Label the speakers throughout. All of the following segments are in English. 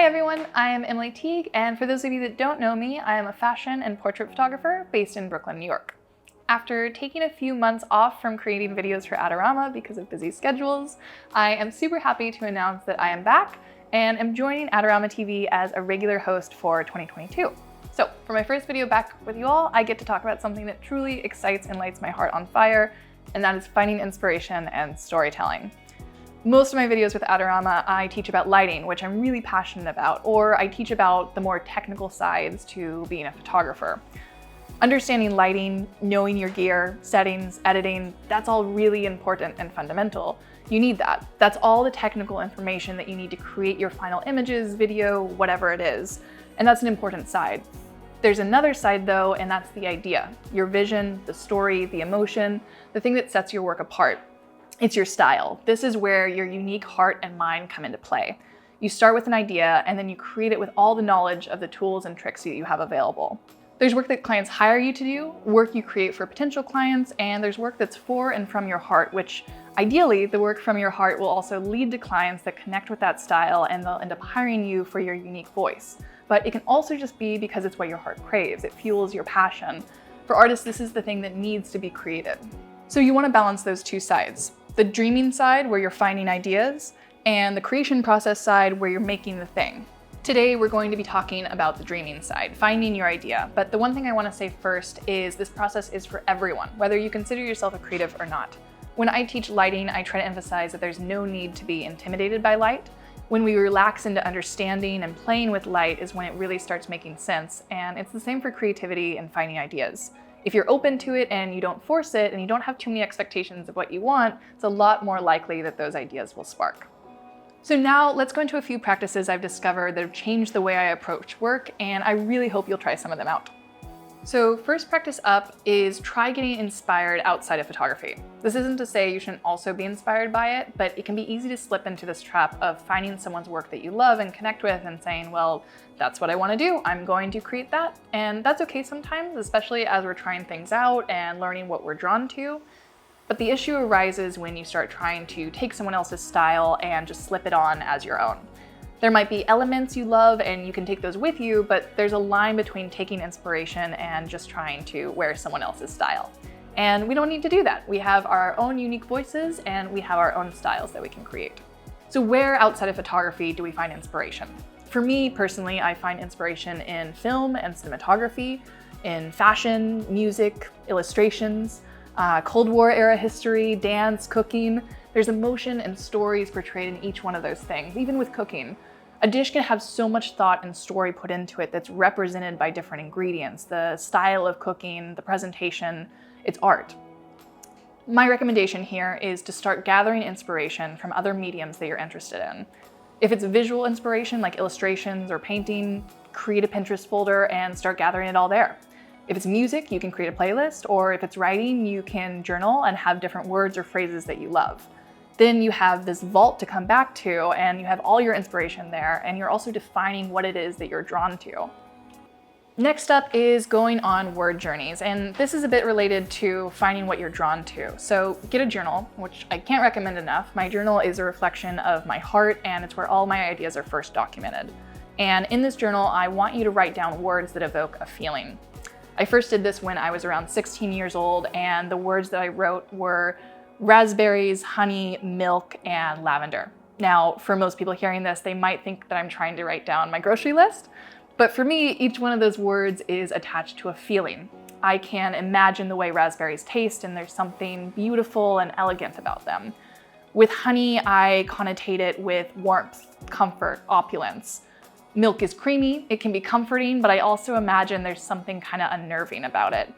Speaker 1: everyone, I am Emily Teague, and for those of you that don't know me, I am a fashion and portrait photographer based in Brooklyn, New York. After taking a few months off from creating videos for Adorama because of busy schedules, I am super happy to announce that I am back and am joining Adorama TV as a regular host for 2022. So for my first video back with you all, I get to talk about something that truly excites and lights my heart on fire, and that is finding inspiration and storytelling. Most of my videos with Adorama, I teach about lighting, which I'm really passionate about, or I teach about the more technical sides to being a photographer. Understanding lighting, knowing your gear, settings, editing, that's all really important and fundamental. You need that. That's all the technical information that you need to create your final images, video, whatever it is. And that's an important side. There's another side though, and that's the idea. Your vision, the story, the emotion, the thing that sets your work apart. It's your style. This is where your unique heart and mind come into play. You start with an idea and then you create it with all the knowledge of the tools and tricks that you have available. There's work that clients hire you to do, work you create for potential clients, and there's work that's for and from your heart, which ideally the work from your heart will also lead to clients that connect with that style and they'll end up hiring you for your unique voice. But it can also just be because it's what your heart craves. It fuels your passion. For artists, this is the thing that needs to be created. So you want to balance those two sides. The dreaming side, where you're finding ideas, and the creation process side, where you're making the thing. Today, we're going to be talking about the dreaming side, finding your idea. But the one thing I want to say first is this process is for everyone, whether you consider yourself a creative or not. When I teach lighting, I try to emphasize that there's no need to be intimidated by light. When we relax into understanding and playing with light is when it really starts making sense. And it's the same for creativity and finding ideas. If you're open to it and you don't force it and you don't have too many expectations of what you want, it's a lot more likely that those ideas will spark. So now let's go into a few practices I've discovered that have changed the way I approach work, and I really hope you'll try some of them out. So first practice up is try getting inspired outside of photography. This isn't to say you shouldn't also be inspired by it, but it can be easy to slip into this trap of finding someone's work that you love and connect with and saying, well, that's what I want to do, I'm going to create that. And that's okay sometimes, especially as we're trying things out and learning what we're drawn to. But the issue arises when you start trying to take someone else's style and just slip it on as your own. There might be elements you love and you can take those with you, but there's a line between taking inspiration and just trying to wear someone else's style. And we don't need to do that. We have our own unique voices and we have our own styles that we can create. So where outside of photography do we find inspiration? For me personally, I find inspiration in film and cinematography, in fashion, music, illustrations, Cold War era history, dance, cooking. There's emotion and stories portrayed in each one of those things, even with cooking. A dish can have so much thought and story put into it that's represented by different ingredients, the style of cooking, the presentation, it's art. My recommendation here is to start gathering inspiration from other mediums that you're interested in. If it's visual inspiration like illustrations or painting, create a Pinterest folder and start gathering it all there. If it's music, you can create a playlist, or if it's writing, you can journal and have different words or phrases that you love. Then you have this vault to come back to and you have all your inspiration there, and you're also defining what it is that you're drawn to. Next up is going on word journeys, and this is a bit related to finding what you're drawn to. So get a journal, which I can't recommend enough. My journal is a reflection of my heart and it's where all my ideas are first documented. And in this journal, I want you to write down words that evoke a feeling. I first did this when I was around 16 years old, and the words that I wrote were raspberries, honey, milk, and lavender. Now, for most people hearing this, they might think that I'm trying to write down my grocery list, but for me, each one of those words is attached to a feeling. I can imagine the way raspberries taste, and there's something beautiful and elegant about them. With honey, I connotate it with warmth, comfort, opulence. Milk is creamy, it can be comforting, but I also imagine there's something kind of unnerving about it.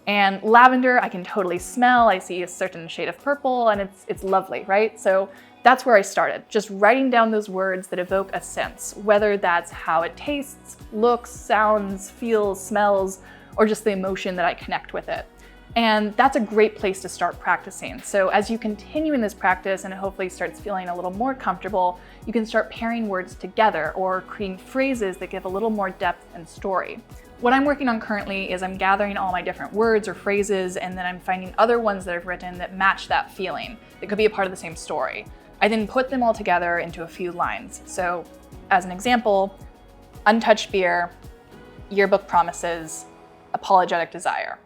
Speaker 1: And lavender, I can totally smell. I see a certain shade of purple and it's lovely, right? So that's where I started, just writing down those words that evoke a sense, whether that's how it tastes, looks, sounds, feels, smells, or just the emotion that I connect with it. And that's a great place to start practicing. So as you continue in this practice and it hopefully starts feeling a little more comfortable, you can start pairing words together or creating phrases that give a little more depth and story. What I'm working on currently is I'm gathering all my different words or phrases, and then I'm finding other ones that I've written that match that feeling. That could be a part of the same story. I then put them all together into a few lines. So as an example, untouched beer, yearbook promises, apologetic desire.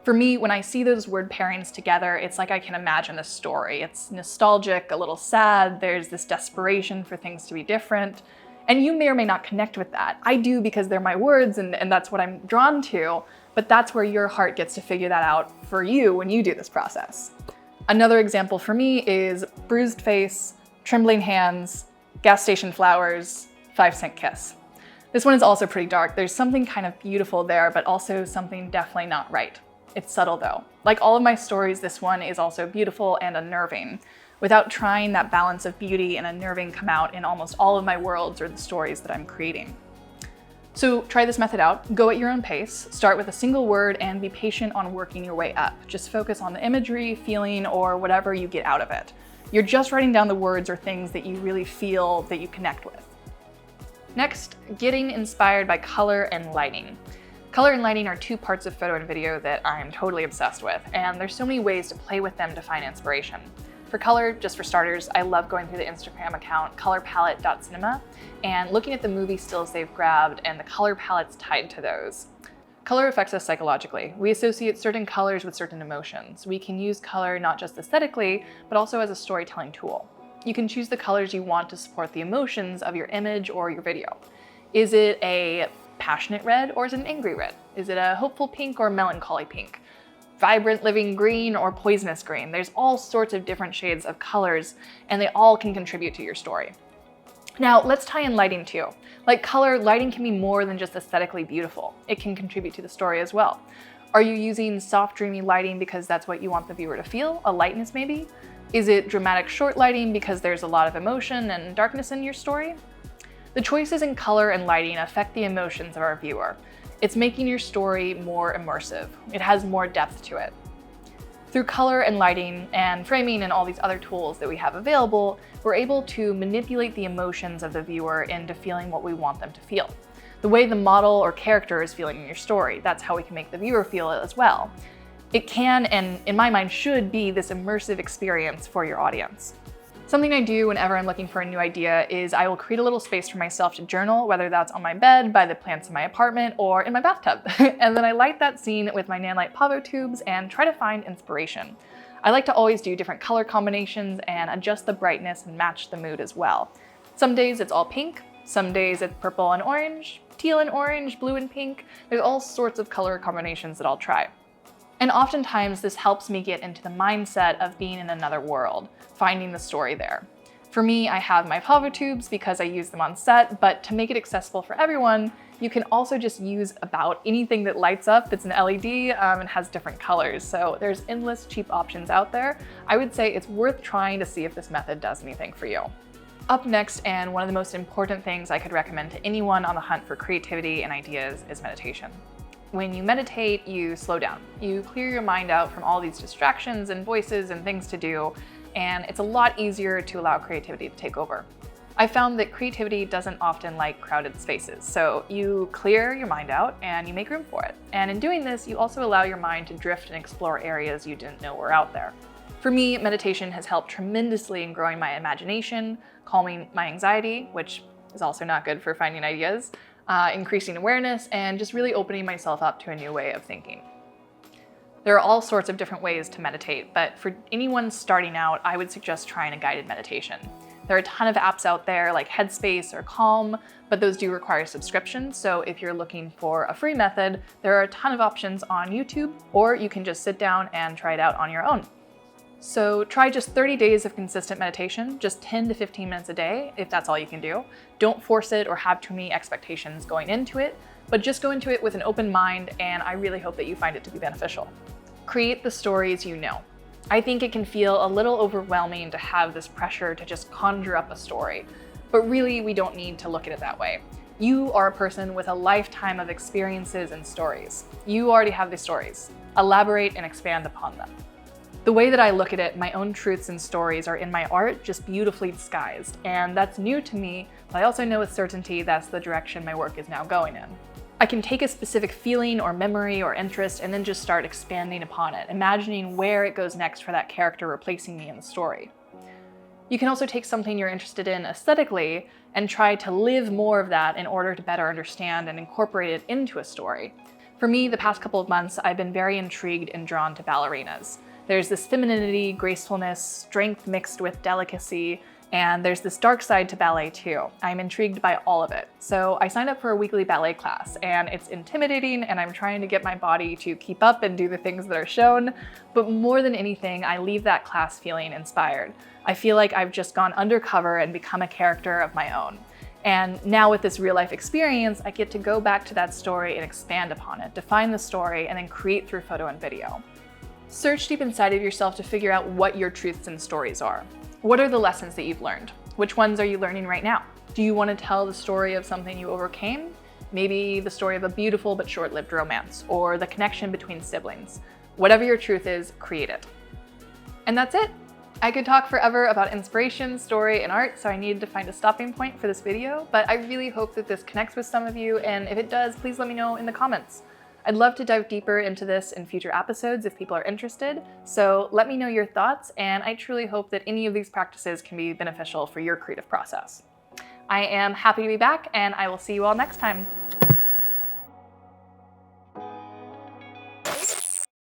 Speaker 1: For me, when I see those word pairings together, it's like I can imagine a story. It's nostalgic, a little sad, there's this desperation for things to be different. And you may or may not connect with that. I do because they're my words and that's what I'm drawn to, but that's where your heart gets to figure that out for you when you do this process. Another example for me is bruised face, trembling hands, gas station flowers, 5-cent kiss. This one is also pretty dark. There's something kind of beautiful there, but also something definitely not right. It's subtle though. Like all of my stories, this one is also beautiful and unnerving. Without trying, that balance of beauty and unnerving come out in almost all of my worlds or the stories that I'm creating. So try this method out, go at your own pace, start with a single word and be patient on working your way up. Just focus on the imagery, feeling, or whatever you get out of it. You're just writing down the words or things that you really feel that you connect with. Next, getting inspired by color and lighting. Color and lighting are two parts of photo and video that I'm totally obsessed with, and there's so many ways to play with them to find inspiration. For color, just for starters, I love going through the Instagram account colorpalette.cinema and looking at the movie stills they've grabbed and the color palettes tied to those. Color affects us psychologically. We associate certain colors with certain emotions. We can use color not just aesthetically, but also as a storytelling tool. You can choose the colors you want to support the emotions of your image or your video. Is it a passionate red or is it an angry red? Is it a hopeful pink or melancholy pink? Vibrant living green or poisonous green? There's all sorts of different shades of colors and they all can contribute to your story. Now let's tie in lighting too. Like color, lighting can be more than just aesthetically beautiful. It can contribute to the story as well. Are you using soft, dreamy lighting because that's what you want the viewer to feel? A lightness maybe? Is it dramatic short lighting because there's a lot of emotion and darkness in your story? The choices in color and lighting affect the emotions of our viewer. It's making your story more immersive. It has more depth to it. Through color and lighting and framing and all these other tools that we have available, we're able to manipulate the emotions of the viewer into feeling what we want them to feel. The way the model or character is feeling in your story, that's how we can make the viewer feel it as well. It can, and in my mind should be, this immersive experience for your audience. Something I do whenever I'm looking for a new idea is I will create a little space for myself to journal, whether that's on my bed, by the plants in my apartment, or in my bathtub. And then I light that scene with my Nanlite PavoTubes and try to find inspiration. I like to always do different color combinations and adjust the brightness and match the mood as well. Some days it's all pink, some days it's purple and orange, teal and orange, blue and pink. There's all sorts of color combinations that I'll try. And oftentimes this helps me get into the mindset of being in another world, finding the story there. For me, I have my PavoTubes because I use them on set, but to make it accessible for everyone, you can also just use about anything that lights up that's an LED and has different colors. So there's endless cheap options out there. I would say it's worth trying to see if this method does anything for you. Up next, and one of the most important things I could recommend to anyone on the hunt for creativity and ideas, is meditation. When you meditate, you slow down. You clear your mind out from all these distractions and voices and things to do, and it's a lot easier to allow creativity to take over. I found that creativity doesn't often like crowded spaces, so you clear your mind out and you make room for it. And in doing this, you also allow your mind to drift and explore areas you didn't know were out there. For me, meditation has helped tremendously in growing my imagination, calming my anxiety, which is also not good for finding ideas, increasing awareness, and just really opening myself up to a new way of thinking. There are all sorts of different ways to meditate, but for anyone starting out, I would suggest trying a guided meditation. There are a ton of apps out there like Headspace or Calm, but those do require subscriptions. So if you're looking for a free method, there are a ton of options on YouTube, or you can just sit down and try it out on your own. So try just 30 days of consistent meditation, just 10 to 15 minutes a day, if that's all you can do. Don't force it or have too many expectations going into it, but just go into it with an open mind, and I really hope that you find it to be beneficial. Create the stories you know. I think it can feel a little overwhelming to have this pressure to just conjure up a story, but really we don't need to look at it that way. You are a person with a lifetime of experiences and stories. You already have these stories. Elaborate and expand upon them. The way that I look at it, my own truths and stories are in my art, just beautifully disguised. And that's new to me, but I also know with certainty that's the direction my work is now going in. I can take a specific feeling or memory or interest and then just start expanding upon it, imagining where it goes next for that character replacing me in the story. You can also take something you're interested in aesthetically and try to live more of that in order to better understand and incorporate it into a story. For me, the past couple of months, I've been very intrigued and drawn to ballerinas. There's this femininity, gracefulness, strength mixed with delicacy, and there's this dark side to ballet too. I'm intrigued by all of it. So I signed up for a weekly ballet class, and it's intimidating, and I'm trying to get my body to keep up and do the things that are shown. But more than anything, I leave that class feeling inspired. I feel like I've just gone undercover and become a character of my own. And now with this real life experience, I get to go back to that story and expand upon it, define the story, and then create through photo and video. Search deep inside of yourself to figure out what your truths and stories are. What are the lessons that you've learned? Which ones are you learning right now? Do you want to tell the story of something you overcame? Maybe the story of a beautiful but short-lived romance, or the connection between siblings. Whatever your truth is, create it. And that's it. I could talk forever about inspiration, story, and art, so I needed to find a stopping point for this video, but I really hope that this connects with some of you, and if it does, please let me know in the comments. I'd love to dive deeper into this in future episodes if people are interested, so let me know your thoughts, and I truly hope that any of these practices can be beneficial for your creative process. I am happy to be back, and I will see you all next time.